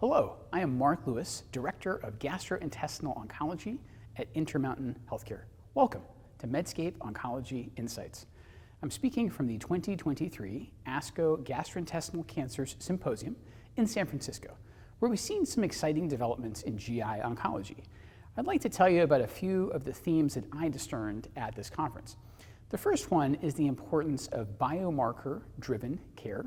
Hello, I am Mark Lewis, Director of Gastrointestinal Oncology at Intermountain Healthcare. Welcome to Medscape Oncology Insights. I'm speaking from the 2023 ASCO Gastrointestinal Cancers Symposium in San Francisco, where we've seen some exciting developments in GI oncology. I'd like to tell you about a few of the themes that I discerned at this conference. The first one is the importance of biomarker-driven care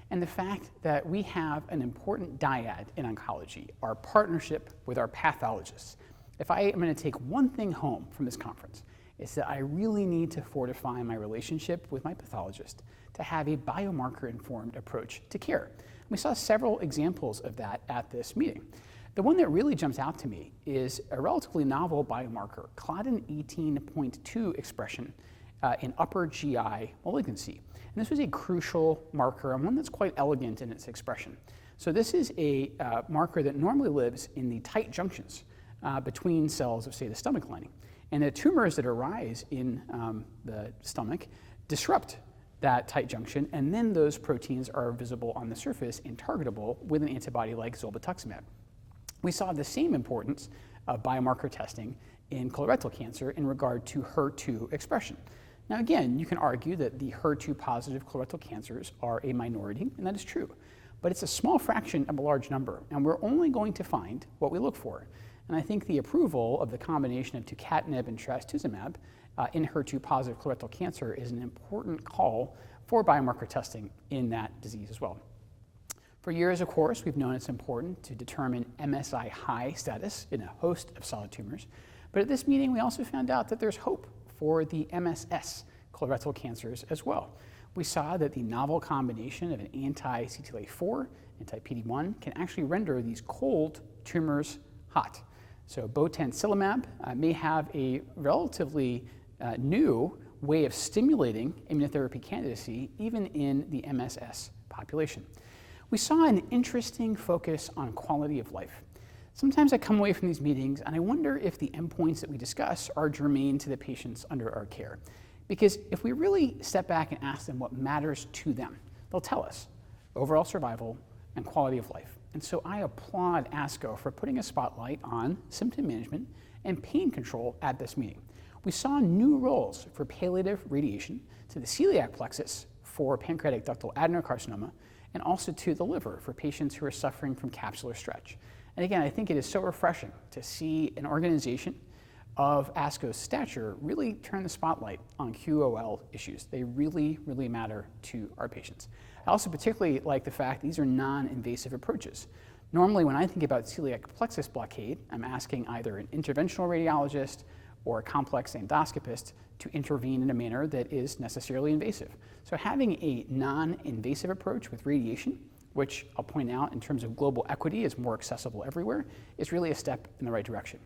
and the fact that we have an important dyad in oncology, our partnership with our pathologists. If I am going to take one thing home from this conference, it's that I really need to fortify my relationship with my pathologist to have a biomarker-informed approach to care. We saw several examples of that at this meeting. The one that really jumps out to me is a relatively novel biomarker, claudin 18.2 expression in upper GI malignancy. And this was a crucial marker and one that's quite elegant in its expression. So this is a marker that normally lives in the tight junctions between cells of, say, the stomach lining. And the tumors that arise in the stomach disrupt that tight junction, and then those proteins are visible on the surface and targetable with an antibody like zolbetuximab. We saw the same importance of biomarker testing in colorectal cancer in regard to HER2 expression. Now again, you can argue that the HER2 positive colorectal cancers are a minority, and that is true. But it's a small fraction of a large number, and we're only going to find what we look for. And I think the approval of the combination of tucatinib and trastuzumab in HER2 positive colorectal cancer is an important call for biomarker testing in that disease as well. For years, of course, we've known it's important to determine MSI high status in a host of solid tumors. But at this meeting, we also found out that there's hope for the MSS colorectal cancers as well. We saw that the novel combination of an anti-CTLA-4, anti-PD-1 can actually render these cold tumors hot. So botensilimab may have a relatively new way of stimulating immunotherapy candidacy even in the MSS population. We saw an interesting focus on quality of life. Sometimes I come away from these meetings and I wonder if the endpoints that we discuss are germane to the patients under our care. Because if we really step back and ask them what matters to them, they'll tell us overall survival and quality of life. And so I applaud ASCO for putting a spotlight on symptom management and pain control at this meeting. We saw new roles for palliative radiation to the celiac plexus for pancreatic ductal adenocarcinoma, and also to the liver for patients who are suffering from capsular stretch. And again, I think it is so refreshing to see an organization of ASCO's stature really turn the spotlight on QOL issues. They really, really matter to our patients. I also particularly like the fact these are non-invasive approaches. Normally, when I think about celiac plexus blockade, I'm asking either an interventional radiologist or a complex endoscopist to intervene in a manner that is necessarily invasive. So having a non-invasive approach with radiation, which I'll point out in terms of global equity is more accessible everywhere, is really a step in the right direction.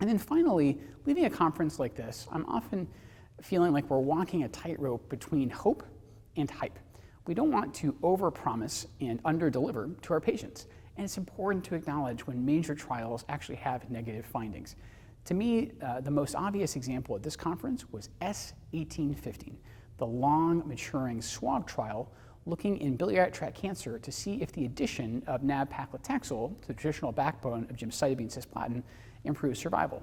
And then finally, leaving a conference like this, I'm often feeling like we're walking a tightrope between hope and hype. We don't want to overpromise and underdeliver to our patients. And it's important to acknowledge when major trials actually have negative findings. To me, the most obvious example at this conference was S1815, the long maturing SWOG trial looking in biliary tract cancer to see if the addition of nab-paclitaxel to the traditional backbone of gemcitabine cisplatin improves survival.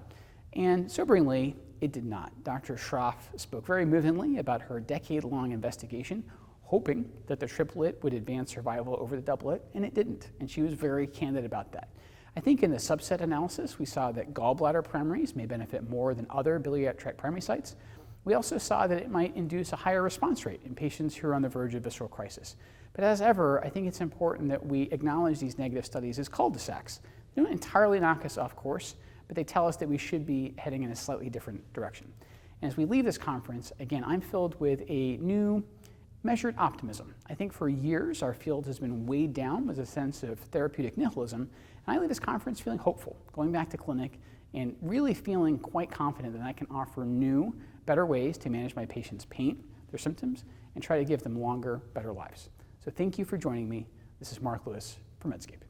And soberingly, it did not. Dr. Schroff spoke very movingly about her decade-long investigation, hoping that the triplet would advance survival over the doublet, and it didn't. And she was very candid about that. I think in the subset analysis, we saw that gallbladder primaries may benefit more than other biliary tract primary sites. We also saw that it might induce a higher response rate in patients who are on the verge of visceral crisis. But as ever, I think it's important that we acknowledge these negative studies as cul-de-sacs. They don't entirely knock us off course, but they tell us that we should be heading in a slightly different direction. And as we leave this conference, again, I'm filled with a new measured optimism. I think for years our field has been weighed down with a sense of therapeutic nihilism, and I leave this conference feeling hopeful, going back to clinic and really feeling quite confident that I can offer new, better ways to manage my patients' pain, their symptoms, and try to give them longer, better lives. So thank you for joining me. This is Mark Lewis for Medscape.